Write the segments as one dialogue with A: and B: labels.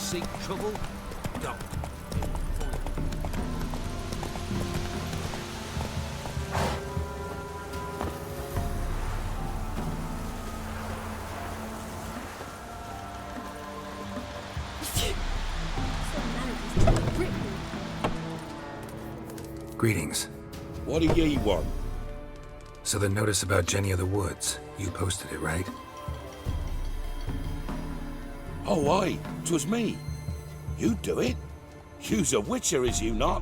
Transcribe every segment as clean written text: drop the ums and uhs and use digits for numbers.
A: seek trouble, don't.
B: Greetings.
C: What do ye want?
B: So the notice about Jenny of the Woods, you posted it, right?
C: Oh, aye, 'twas me. You do it? You's a witcher, is you not?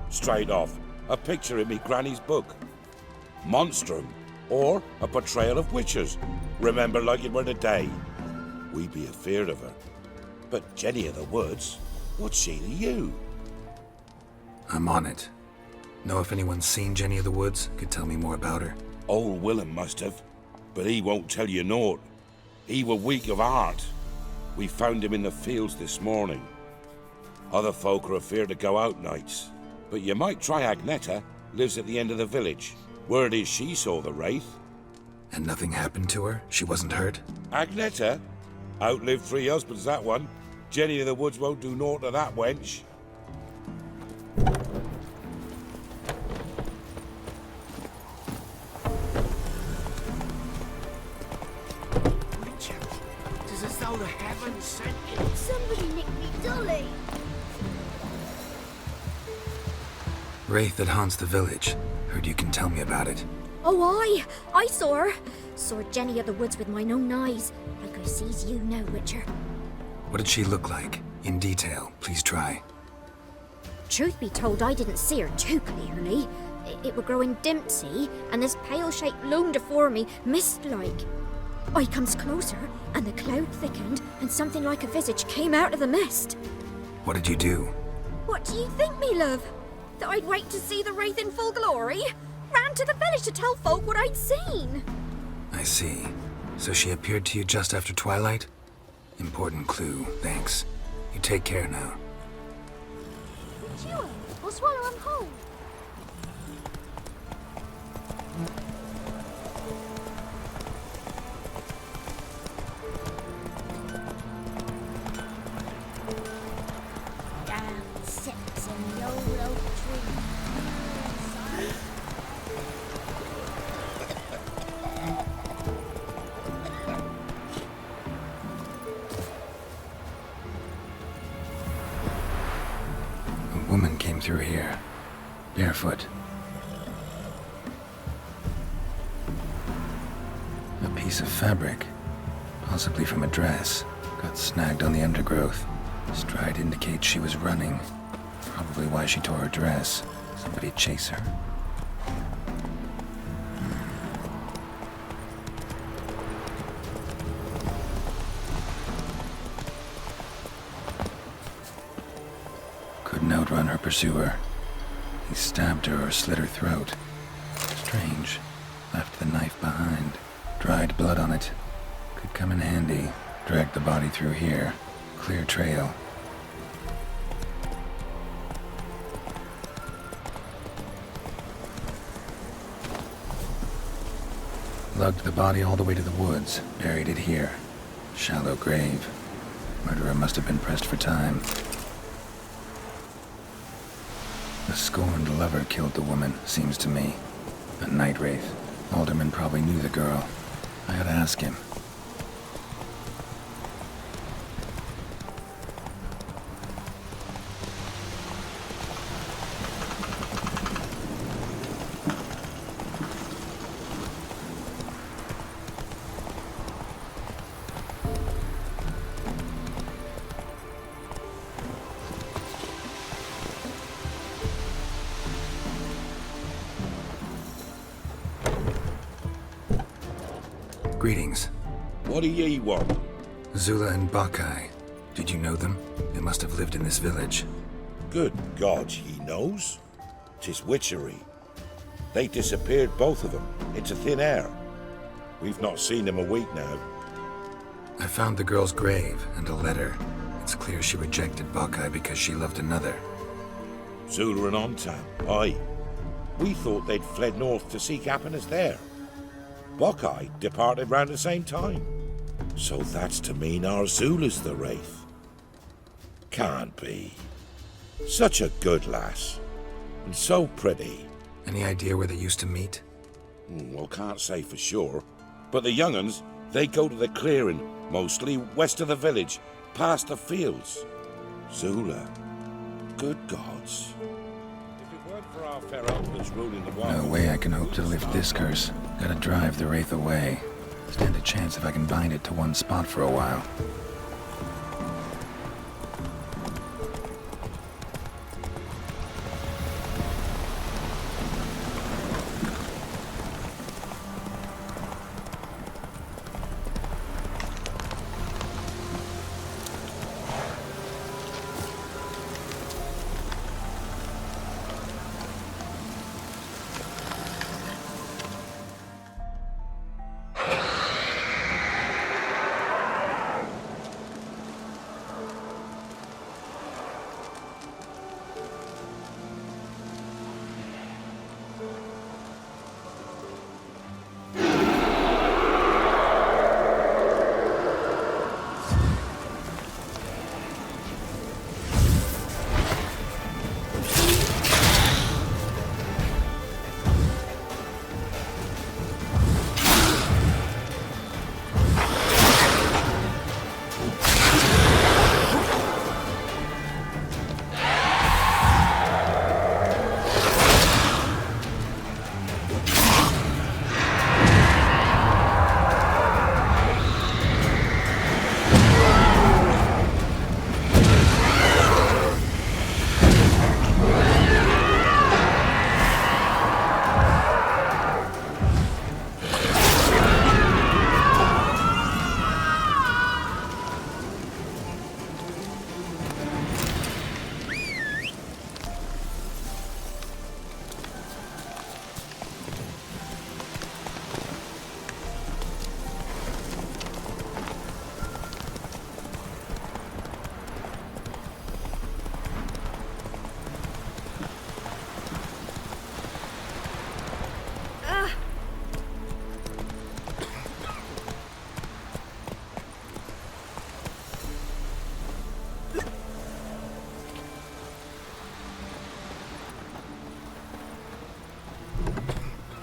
C: Straight off, a picture in me granny's book. Monstrum, or a portrayal of witchers. Remember like it were the day. We be afeard of her. But Jenny of the Woods, what's she to you?
B: I'm on it. Know if anyone's seen Jenny of the Woods? Could tell me more about her.
C: Old Willem must have, but he won't tell you naught. He were weak of heart. We found him in the fields this morning. Other folk are afeard to go out nights, but you might try Agneta, lives at the end of the village. Word is she saw the wraith.
B: And nothing happened to her? She wasn't hurt?
C: Agneta? Outlived 3 husbands, that one. Jenny of the Woods won't do naught to that wench.
A: Tis as though the heavens sent you.
D: Somebody nicked me dolly.
B: Wraith that haunts the village. Heard you can tell me about it.
D: Oh, I saw her. Saw Jenny of the Woods with mine own eyes, like I sees you now, Witcher.
B: What did she look like? In detail, please try.
D: Truth be told, I didn't see her too clearly. It were growing dim, see, and this pale shape loomed afore me, mist-like. I comes closer, and the cloud thickened, and something like a visage came out of the mist.
B: What did you do?
D: What do you think, me love? That I'd wait to see the wraith in full glory? Ran to the village to tell folk what I'd seen.
B: I see. So she appeared to you just after twilight? Important clue, thanks. You take care now.
D: Chew or swallow 'em whole. Down sits in the old oak tree.
B: A woman came through here, barefoot. A piece of fabric, possibly from a dress, got snagged on the undergrowth. Stride indicates she was running. Probably why she tore her dress. Somebody chase her. Couldn't outrun her pursuer. He stabbed her or slit her throat. Strange. Left the knife behind. Dried blood on it. Could come in handy. Dragged the body through here. Clear trail. Lugged the body all the way to the woods. Buried it here. Shallow grave. Murderer must have been pressed for time. The scorned lover killed the woman, seems to me. A night wraith. Alderman probably knew the girl. I ought to ask him. Greetings.
C: What do ye want?
B: Zula and Bakai. Did you know them? They must have lived in this village.
C: Good God, he knows. 'Tis witchery. They disappeared, both of them, into thin air. We've not seen them a week now.
B: I found the girl's grave and a letter. It's clear she rejected Bakai because she loved another.
C: Zula and Ontan, aye. We thought they'd fled north to seek happiness there. Bakai departed round the same time. So that's to mean our Zula's the wraith. Can't be. Such a good lass. And so pretty.
B: Any idea where they used to meet?
C: Well, can't say for sure. But the young'uns, they go to the clearing, mostly west of the village, past the fields. Zula. Good gods. If it weren't for our fair elders ruling the wild...
B: No way I can hope to lift this curse. Gotta drive the wraith away. Stand a chance if I can bind it to one spot for a while.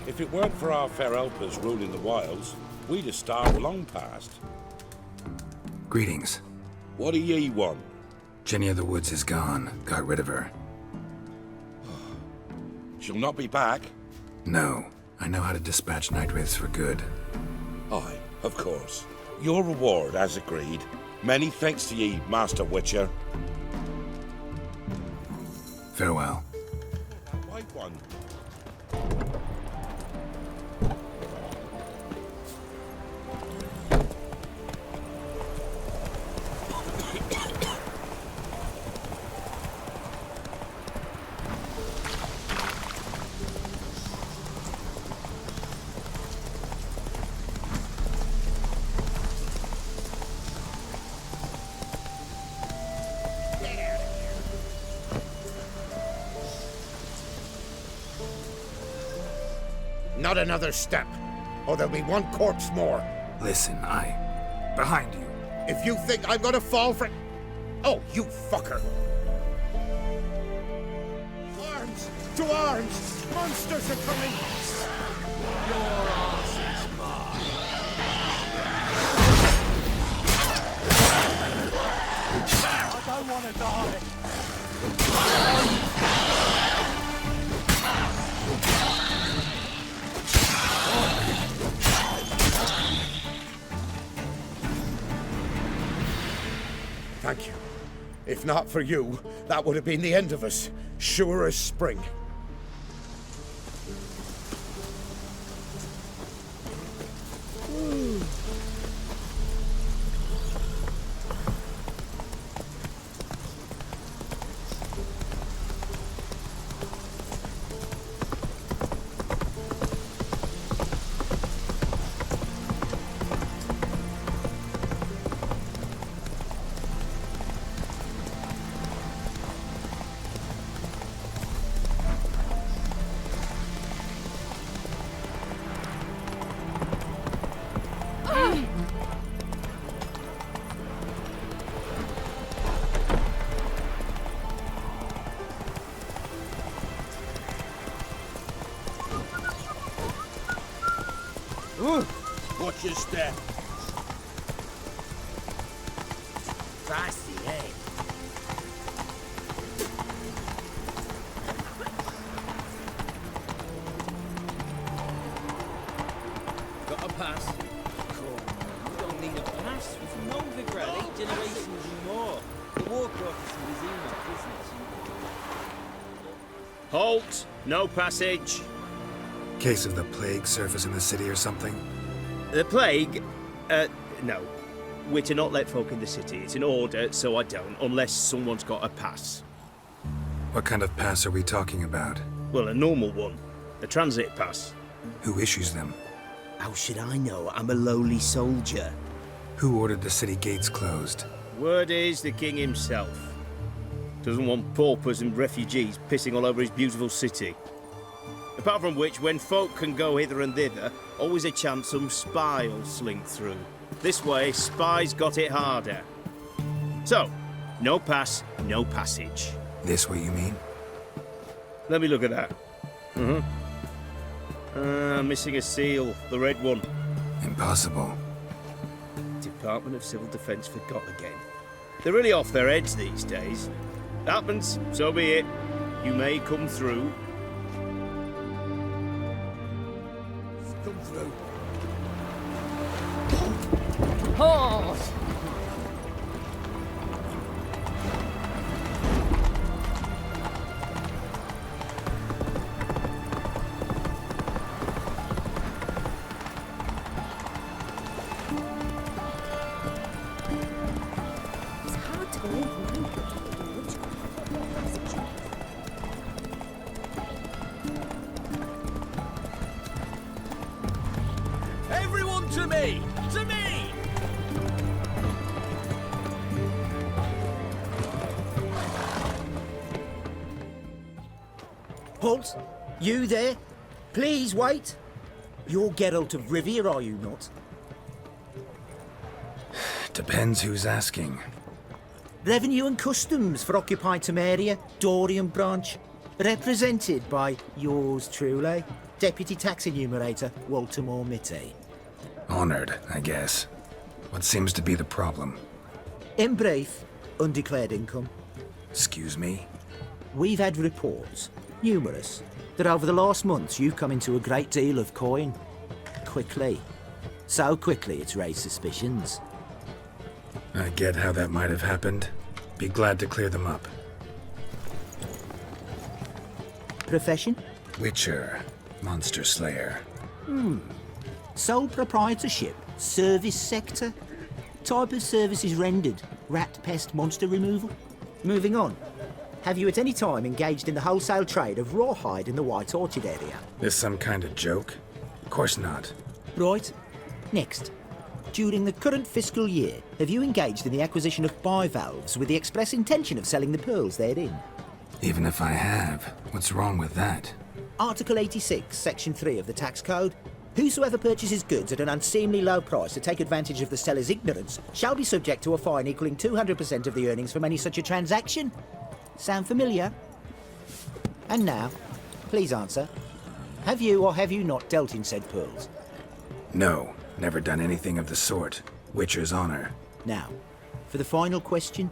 C: If it weren't for our fair helpers ruling the wilds, we'd have starved long past.
B: Greetings.
C: What do ye want?
B: Jenny of the Woods is gone. Got rid of her.
C: She'll not be back?
B: No. I know how to dispatch night wraiths for good.
C: Aye, of course. Your reward, as agreed. Many thanks to ye, Master Witcher.
B: Farewell.
C: That white one.
A: Not another step, or there'll be one corpse more.
B: Listen, behind you.
A: If you think I'm gonna fall for... Oh, you fucker! Arms! To arms! Monsters are coming! Your ass is mine. I don't want to die. Thank you. If not for you, that would have been the end of us. Sure as spring.
C: Watch your step.
E: Fancy, eh? Got a pass? Cool. You don't need a pass. We've known Vigrad 8 generations and more. The war prophecy was Enoch, isn't it?
F: Halt! No passage.
G: Case of the plague surface in the city or something?
F: The plague? No. We're to not let folk in the city. It's an order, so I don't, unless someone's got a pass.
G: What kind of pass are we talking about?
F: Well, a normal one. A transit pass.
G: Who issues them?
E: How should I know? I'm a lowly soldier.
G: Who ordered the city gates closed?
F: Word is the king himself. Doesn't want paupers and refugees pissing all over his beautiful city. Apart from which, when folk can go hither and thither, always a chance some spy will slink through. This way, spies got it harder. So, no pass, no passage.
G: This what you mean?
F: Let me look at that. Missing a seal, the red one.
G: Impossible.
F: Department of Civil Defence forgot again. They're really off their heads these days. Happens, so be it. You may come through.
A: Come through.
H: Horse!
D: It's hard to go in from here.
E: Everyone to me! To me! Halt! You there? Please wait! You're Geralt of Rivia, are you not?
G: Depends who's asking.
E: Revenue and Customs for occupied Temeria, Dorian branch. Represented by yours truly, Deputy Tax Enumerator Walter Mitty.
G: Honored, I guess. What seems to be the problem?
E: In brief, undeclared income.
G: Excuse me?
E: We've had reports, numerous, that over the last months you've come into a great deal of coin. Quickly. So quickly it's raised suspicions.
G: I get how that might have happened. Be glad to clear them up.
E: Profession?
G: Witcher. Monster Slayer.
E: Sole proprietorship? Service sector? Type of services rendered? Rat pest monster removal? Moving on. Have you at any time engaged in the wholesale trade of rawhide in the White Orchard area?
G: This some kind of joke? Of course not.
E: Right. Next. During the current fiscal year, have you engaged in the acquisition of bivalves with the express intention of selling the pearls therein?
G: Even if I have, what's wrong with that?
E: Article 86, Section 3 of the Tax Code. Whosoever purchases goods at an unseemly low price to take advantage of the seller's ignorance shall be subject to a fine equaling 200% of the earnings from any such a transaction. Sound familiar? And now, please answer. Have you or have you not dealt in said pearls?
G: No, never done anything of the sort. Witcher's honor.
E: Now, for the final question.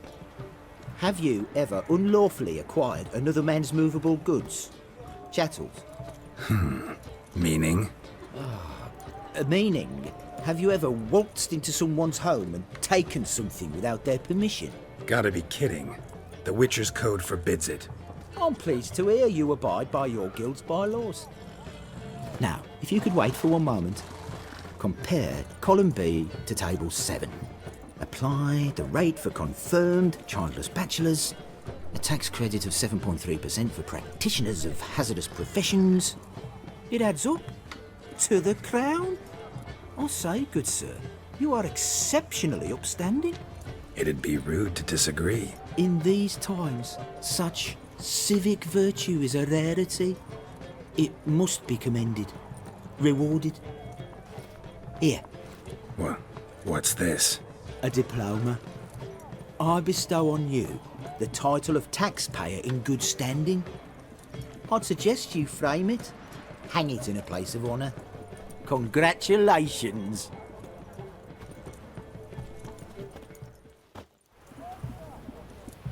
E: Have you ever unlawfully acquired another man's movable goods? Chattels?
G: Meaning?
E: Meaning, have you ever waltzed into someone's home and taken something without their permission?
G: Gotta be kidding. The Witcher's code forbids it.
E: I'm pleased to hear you abide by your guild's bylaws. Now, if you could wait for one moment. Compare column B to table 7. Apply the rate for confirmed childless bachelors. A tax credit of 7.3% for practitioners of hazardous professions. It adds up to the crown. I say, good sir, you are exceptionally upstanding.
G: It'd be rude to disagree.
E: In these times, such civic virtue is a rarity. It must be commended, rewarded. Here,
G: What's this?
E: a diploma. I bestow on you the title of taxpayer in good standing. I'd suggest you frame it, hang it in a place of honour. Congratulations.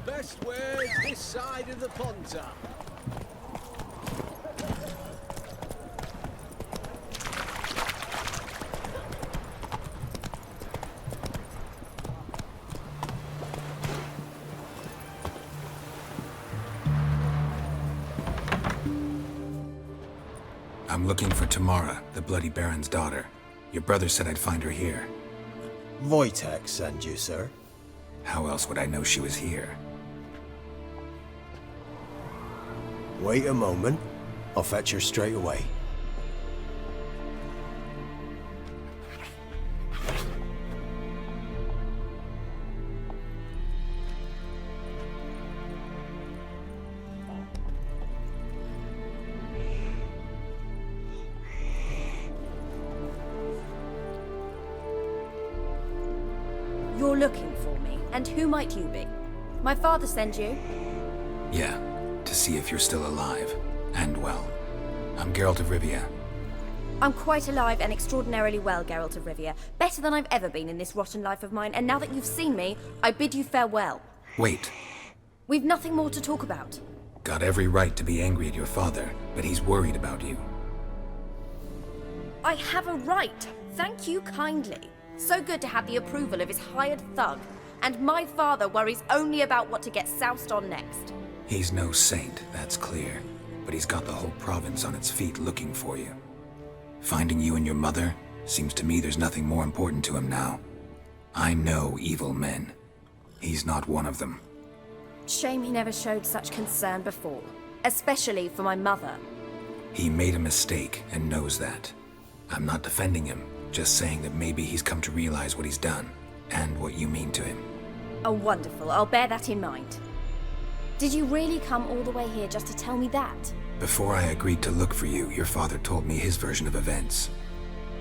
I: Best way this side of the Ponta.
B: I'm looking for Tamara, the Bloody Baron's daughter. Your brother said I'd find her here.
J: Wojtek sent you, sir.
B: How else would I know she was here?
J: Wait a moment. I'll fetch her straight away.
H: You're looking for me, and who might you be? My father sent you?
B: Yeah, to see if you're still alive. And well. I'm Geralt of Rivia.
H: I'm quite alive and extraordinarily well, Geralt of Rivia. Better than I've ever been in this rotten life of mine, and now that you've seen me, I bid you farewell.
B: Wait.
H: We've nothing more to talk about.
B: Got every right to be angry at your father, but he's worried about you.
H: I have a right. Thank you kindly. So good to have the approval of his hired thug. And my father worries only about what to get soused on next.
B: He's no saint, that's clear. But he's got the whole province on its feet looking for you. Finding you and your mother, seems to me there's nothing more important to him now. I know evil men. He's not one of them.
H: Shame he never showed such concern before. Especially for my mother.
B: He made a mistake and knows that. I'm not defending him, just saying that maybe he's come to realize what he's done, and what you mean to him.
H: Oh, wonderful. I'll bear that in mind. Did you really come all the way here just to tell me that?
B: Before I agreed to look for you, your father told me his version of events.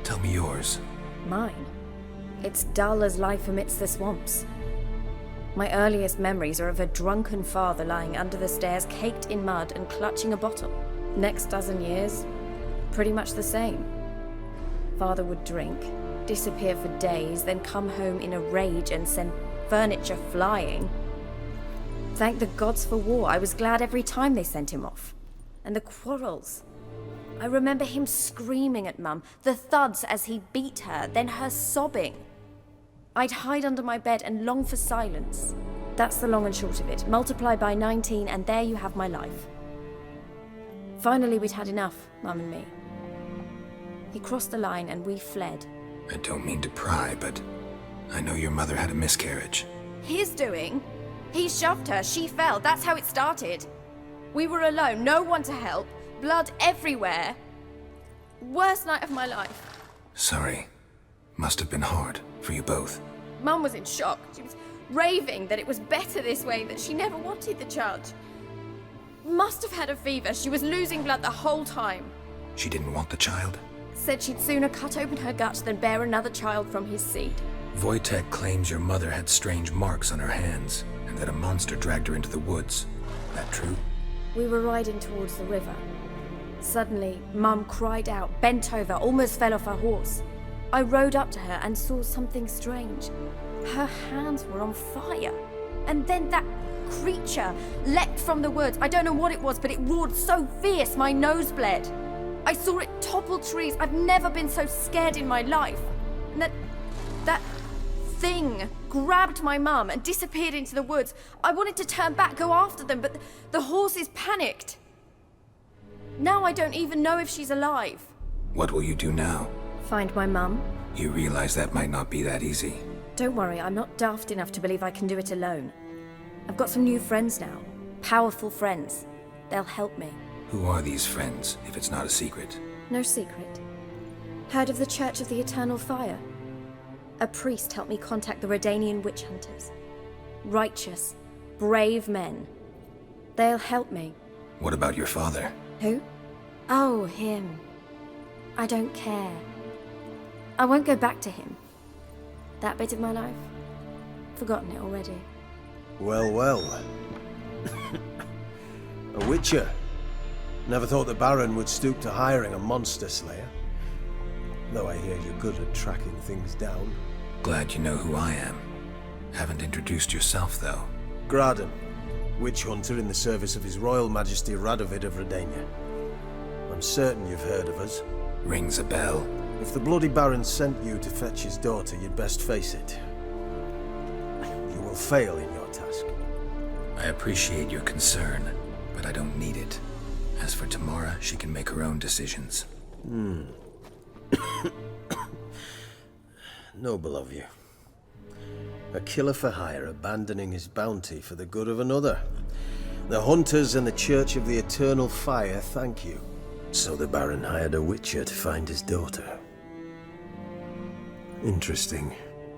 B: Tell me yours.
H: Mine? It's dull as life amidst the swamps. My earliest memories are of a drunken father lying under the stairs, caked in mud and clutching a bottle. Next dozen years, pretty much the same. Father would drink, disappear for days, then come home in a rage and send furniture flying. Thank the gods for war. I was glad every time they sent him off. And the quarrels. I remember him screaming at Mum, the thuds as he beat her, then her sobbing. I'd hide under my bed and long for silence. That's the long and short of it. Multiply by 19 and there you have my life. Finally we'd had enough, Mum and me. He crossed the line and we fled.
B: I don't mean to pry, but I know your mother had a miscarriage.
H: His doing? He shoved her, she fell, that's how it started. We were alone, no one to help, blood everywhere. Worst night of my life.
B: Sorry. Must have been hard for you both.
H: Mum was in shock. She was raving that it was better this way, that she never wanted the child. Must have had a fever, she was losing blood the whole time.
B: She didn't want the child?
H: Said she'd sooner cut open her gut than bear another child from his seed.
B: Wojtek claims your mother had strange marks on her hands, and that a monster dragged her into the woods. That true?
H: We were riding towards the river. Suddenly, Mum cried out, bent over, almost fell off her horse. I rode up to her and saw something strange. Her hands were on fire. And then that creature leapt from the woods. I don't know what it was, but it roared so fierce my nose bled. I saw it topple trees. I've never been so scared in my life. And that thing grabbed my mum and disappeared into the woods. I wanted to turn back, go after them, but the horses panicked. Now I don't even know if she's alive.
B: What will you do now?
H: Find my mum.
B: You realize that might not be that easy.
H: Don't worry, I'm not daft enough to believe I can do it alone. I've got some new friends now. Powerful friends. They'll help me.
B: Who are these friends, if it's not a secret?
H: No secret. Heard of the Church of the Eternal Fire? A priest helped me contact the Redanian witch hunters. Righteous, brave men. They'll help me.
B: What about your father?
H: Who? Oh, him. I don't care. I won't go back to him. That bit of my life? Forgotten it already.
J: Well, well. A witcher. Never thought the Baron would stoop to hiring a monster slayer. Though I hear you're good at tracking things down.
B: Glad you know who I am. Haven't introduced yourself, though.
J: Graden, witch hunter in the service of His Royal Majesty Radovid of Redania. I'm certain you've heard of us.
B: Rings a bell.
J: If the Bloody Baron sent you to fetch his daughter, you'd best face it. You will fail in your task.
B: I appreciate your concern, but I don't need it. As for Tamara, she can make her own decisions.
J: Noble of you. A killer for hire abandoning his bounty for the good of another. The hunters and the Church of the Eternal Fire thank you. So the Baron hired a witcher to find his daughter. Interesting.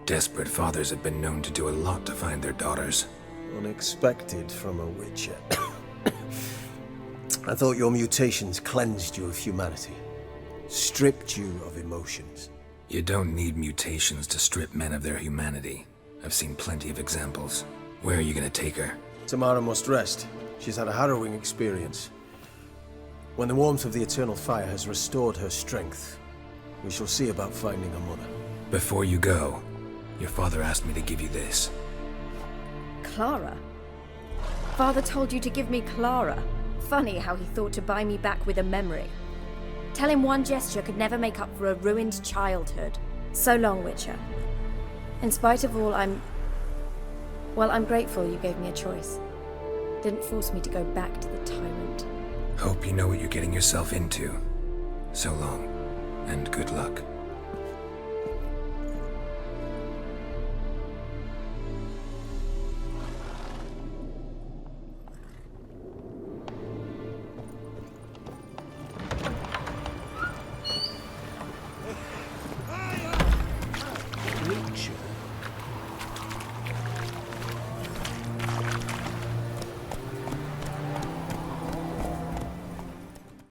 B: Desperate fathers have been known to do a lot to find their daughters.
J: Unexpected from a witcher. I thought your mutations cleansed you of humanity. Stripped you of emotions.
B: You don't need mutations to strip men of their humanity. I've seen plenty of examples. Where are you gonna take her?
J: Tamara must rest. She's had a harrowing experience. When the warmth of the Eternal Fire has restored her strength, we shall see about finding her mother.
B: Before you go, your father asked me to give you this.
H: Clara? Father told you to give me Clara. Funny how he thought to buy me back with a memory. Tell him one gesture could never make up for a ruined childhood. So long, Witcher. In spite of all, I'm grateful you gave me a choice. Didn't force me to go back to the tyrant.
B: Hope you know what you're getting yourself into. So long, and good luck.